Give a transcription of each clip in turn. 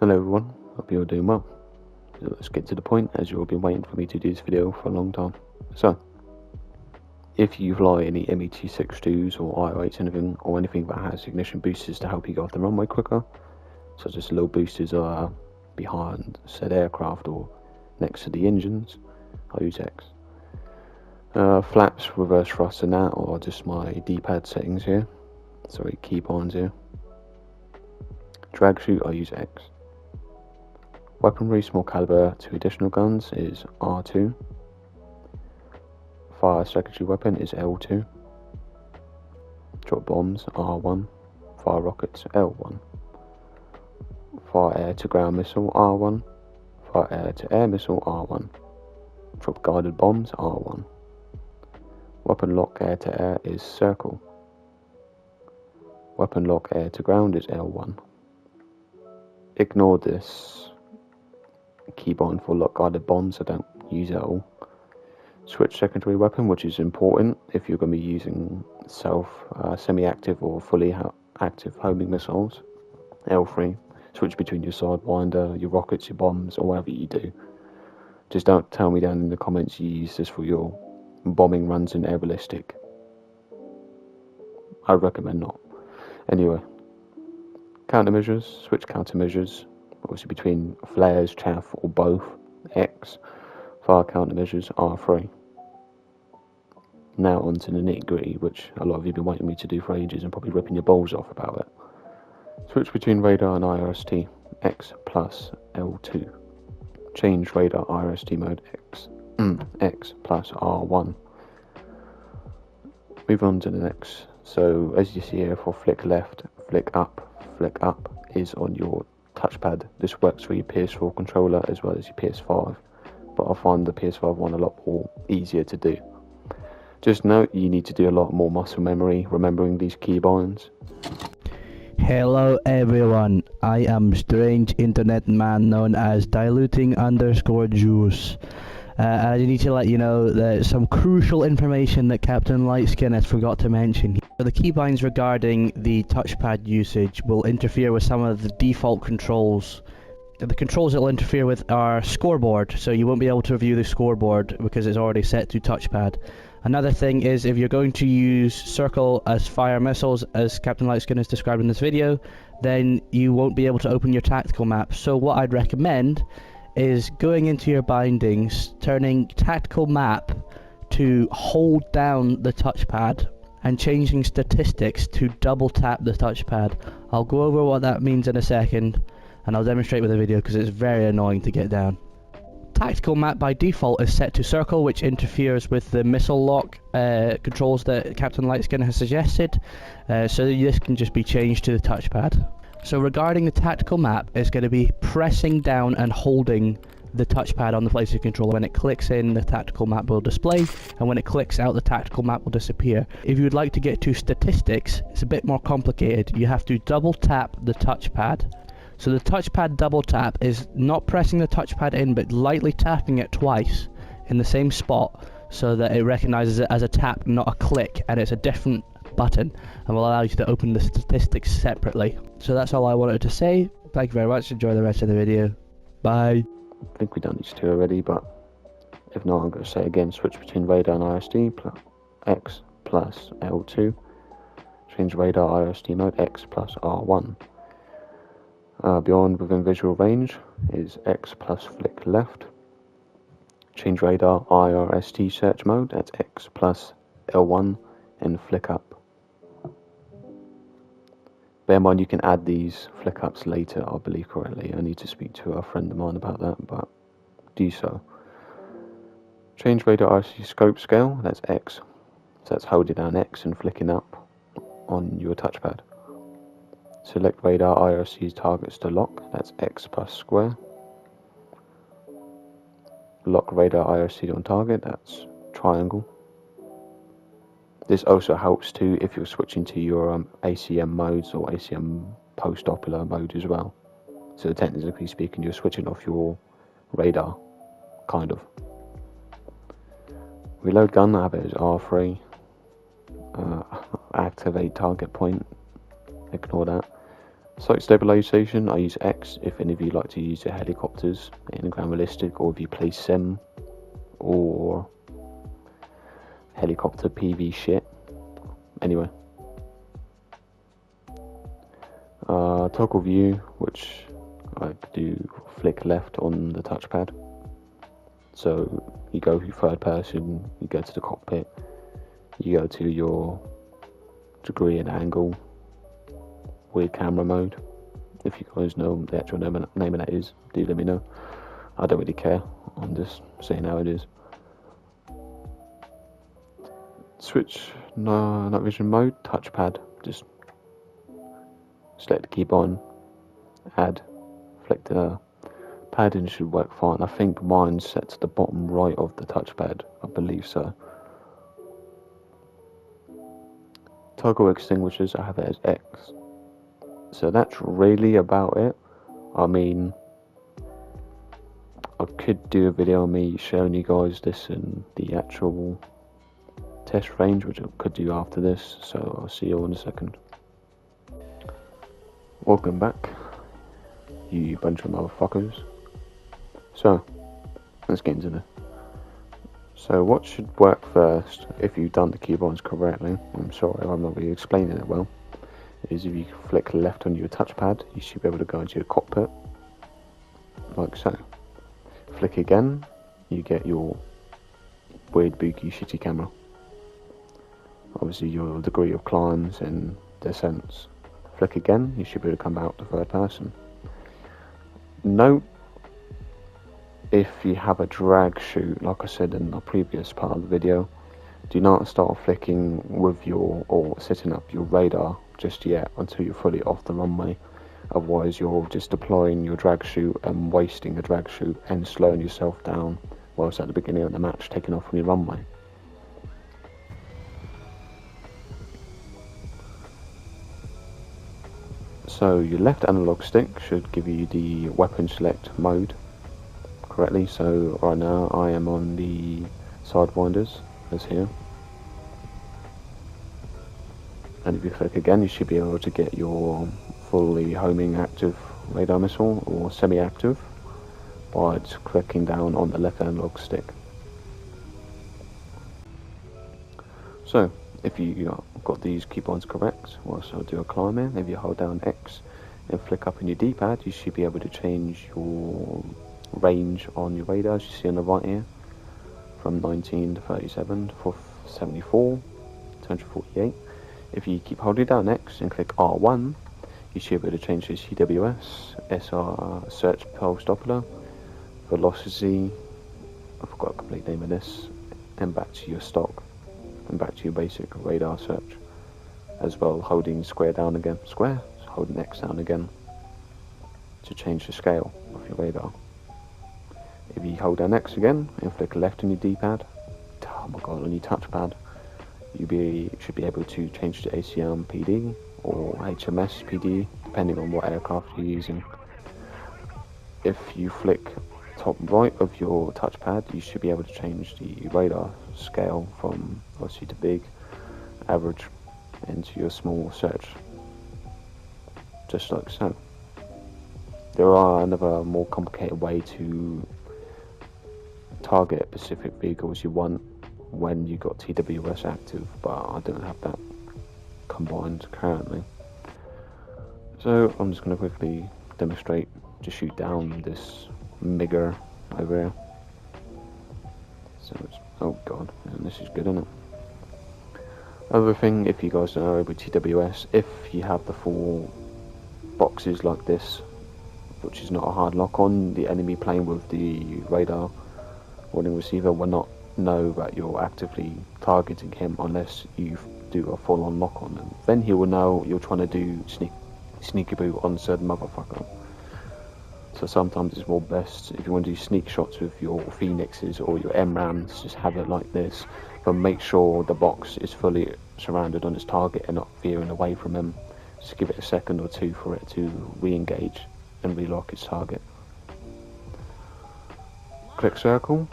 Hello everyone, hope you're doing well. So let's get to the point, as you've all been waiting for me to do this video for a long time. So, if you fly any ME-262s or IO-8s anything, or anything that has ignition boosters to help you go off the runway quicker, such as little boosters are behind said aircraft or next to the engines, I use X. Flaps, reverse thrust and that, or just my D-pad settings here, sorry, key binds here. Drag chute, I use X. Weaponry, small caliber to additional guns is R2. Fire secondary weapon is L2. Drop bombs R1. Fire rockets L1. Fire air to ground missile R1. Fire air to air missile R1. Drop guided bombs R1. Weapon lock air to air is circle. Weapon lock air to ground is L1. Ignore this keybind for lock guided bombs, I don't use it at all. Switch secondary weapon, which is important if you're going to be using semi-active or fully active homing missiles, L3. Switch between your sidewinder, your rockets, your bombs, or whatever you do. Just don't tell me down in the comments you use this for your bombing runs in air ballistic. I recommend not. Anyway, countermeasures, switch countermeasures, obviously between flares, chaff, or both, X. Fire countermeasures, R3. Now on to the nitty gritty, which a lot of you have been waiting me to do for ages and probably ripping your balls off about it. Switch between radar and IRST, X plus L2. Change radar IRST mode, X plus R1. Move on to the next. So as you see here, for flick left, flick up is on your touchpad. This works for your PS4 controller as well as your PS5, but I find the PS5 one a lot more easier to do. Just note, you need to do a lot more muscle memory remembering these keybinds. Hello everyone, I am strange internet man known as diluting_juice. I need to let you know that some crucial information that Captain Lightskin has forgot to mention. So the keybinds regarding the touchpad usage will interfere with some of the default controls. The controls it will interfere with are scoreboard, so you won't be able to review the scoreboard because it's already set to touchpad. Another thing is, if you're going to use circle as fire missiles, as Captain Lightskin has described in this video, then you won't be able to open your tactical map. So what I'd recommend is going into your bindings, turning tactical map to hold down the touchpad, and changing statistics to double tap the touchpad. I'll go over what that means in a second, and I'll demonstrate with a video because it's very annoying to get down. Tactical map by default is set to circle, which interferes with the missile lock controls that Captain Lightskin has suggested, so this can just be changed to the touchpad. So regarding the tactical map, it's going to be pressing down and holding the touchpad on the PlayStation controller. When it clicks in, the tactical map will display, and when it clicks out, the tactical map will disappear. If you would like to get to statistics, it's a bit more complicated. You have to double tap the touchpad. So the touchpad double tap is not pressing the touchpad in, but lightly tapping it twice in the same spot so that it recognizes it as a tap, not a click, and it's a different button and will allow you to open the statistics separately. So that's all I wanted to say. Thank you very much. Enjoy the rest of the video. Bye. I think we've done these two already, but if not, I'm going to say again, switch between radar and IRST, X plus L2. Change radar IRST mode, X plus R1. Beyond within visual range is X plus flick left. Change radar IRST search mode, that's X plus L1 and flick up. Bear in mind you can add these flick ups later, I believe correctly. I need to speak to a friend of mine about that, but do so. Change radar IRST scope scale, that's X. So that's holding down X and flicking up on your touchpad. Select radar IRST targets to lock, that's X plus square. Lock radar IRST on target, that's triangle. This also helps too if you're switching to your ACM modes or ACM post-Doppler mode as well. So technically speaking, you're switching off your radar, kind of. Reload gun, I have it as R3. Activate target point, ignore that. Sight stabilization, I use X if any of you like to use your helicopters in ground realistic, or if you play sim or helicopter PV shit. Anyway, toggle view, which I do flick left on the touchpad. So you go to third person, you go to the cockpit, you go to your degree and angle with camera mode. If you guys know the actual name of that is, do let me know. I don't really care, I'm just saying how it is. Switch night vision mode, touchpad, just select the keybind, add, flick the pad and it should work fine. I think mine's set to the bottom right of the touchpad, I believe so. Toggle extinguishers, I have it as X. So that's really about it. I mean, I could do a video on me showing you guys this in the actual test range, which I could do after this, so I'll see you all in a second. Welcome back, you bunch of motherfuckers. So, let's get into this. So what should work first, if you've done the keybinds correctly, I'm sorry I'm not really explaining it well, is if you flick left on your touchpad, you should be able to go into your cockpit, like so. Flick again, you get your weird boogie shitty camera. Obviously your degree of climbs and descents. Flick again, you should be able to come out to third person. Note, if you have a drag chute, like I said in the previous part of the video, do not start flicking with your, or setting up your radar just yet until you're fully off the runway. Otherwise you're just deploying your drag chute and wasting a drag chute and slowing yourself down whilst at the beginning of the match taking off from your runway. So your left analog stick should give you the weapon select mode correctly. So right now I am on the sidewinders, as here. And if you click again, you should be able to get your fully homing active radar missile or semi-active by just clicking down on the left analog stick. So if you got these keybinds correct, whilst I'll do a climb in, if you hold down X and flick up on your D-pad, you should be able to change your range on your radar, as you see on the right here, from 19 to 37 to 74 to 148. If you keep holding down X and click R1, you should be able to change the CWS, SR search pulse Doppler, velocity, I forgot the complete name of this, and back to your stock, and back to your basic radar search. As well, holding square down again, square, holding X down again to change the scale of your radar. If you hold down X again and flick left on your D-pad, oh my god, on your touchpad, you should be able to change to ACM PD or HMS PD, depending on what aircraft you're using. If you flick top right of your touchpad, you should be able to change the radar scale from obviously the big, average, into your small search, just like so. There are another more complicated way to target specific vehicles you want when you got TWS active, but I don't have that combined currently. So I'm just going to quickly demonstrate to shoot down this Migger over here. So it's, oh god, and this is good, isn't it? Other thing, if you guys don't know with TWS, if you have the full boxes like this, which is not a hard lock on, the enemy playing with the radar warning receiver will not know that you're actively targeting him unless you do a full-on lock on him. Then he will know you're trying to do sneaky boot on said motherfucker. So sometimes it's more best, if you want to do sneak shots with your Phoenixes or your MRAMs, just have it like this, but make sure the box is fully surrounded on its target and not veering away from him. Just give it a second or two for it to re-engage and relock its target. Click circle,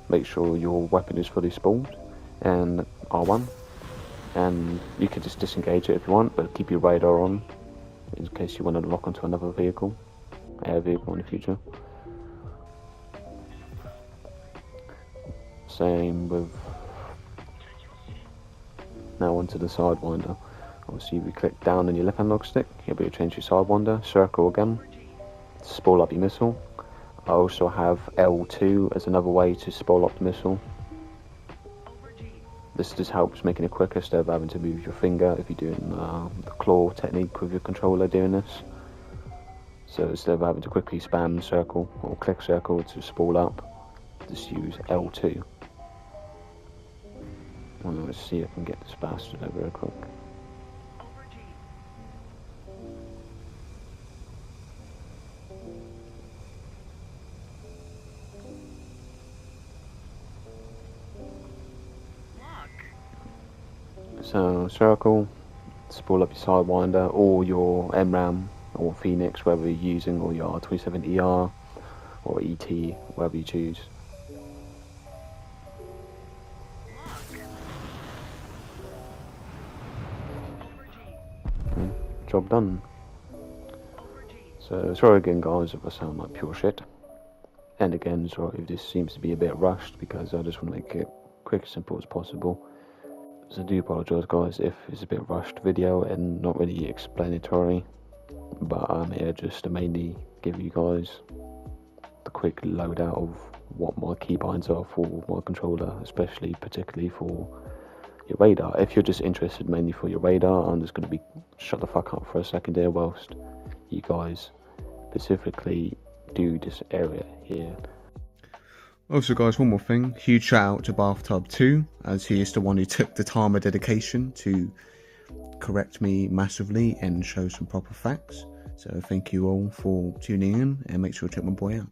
make sure your weapon is fully spooled, and R1, and you can just disengage it if you want, but keep your radar on in case you want to lock onto another vehicle, air vehicle in the future. Same with, now onto the sidewinder. Obviously if you click down on your left analog stick, you'll be able to change your sidewinder, circle again, to spool up your missile. I also have L2 as another way to spool up the missile. This just helps making it quicker instead of having to move your finger if you're doing the claw technique with your controller doing this. So instead of having to quickly spam circle or click circle to spool up, just use L2. Well, let's see if I can get this bastard over real quick. So circle, spool up your sidewinder or your MRAM or Phoenix, whether you're using, or your R27ER or ET, whatever you choose. Job done. So sorry again guys if I sound like pure shit, and again sorry if this seems to be a bit rushed, because I just want to make it quick and simple as possible. So I do apologise guys if it's a bit rushed video and not really explanatory, but I'm here just to mainly give you guys the quick loadout of what my keybinds are for my controller, especially particularly for your radar. If you're just interested mainly for your radar, I'm just going to be shut the fuck up for a second here whilst you guys specifically do this area here. Also guys, one more thing, huge shout out to Bathtub2, as he is the one who took the time of dedication to correct me massively and show some proper facts. So thank you all for tuning in, and make sure to check my boy out.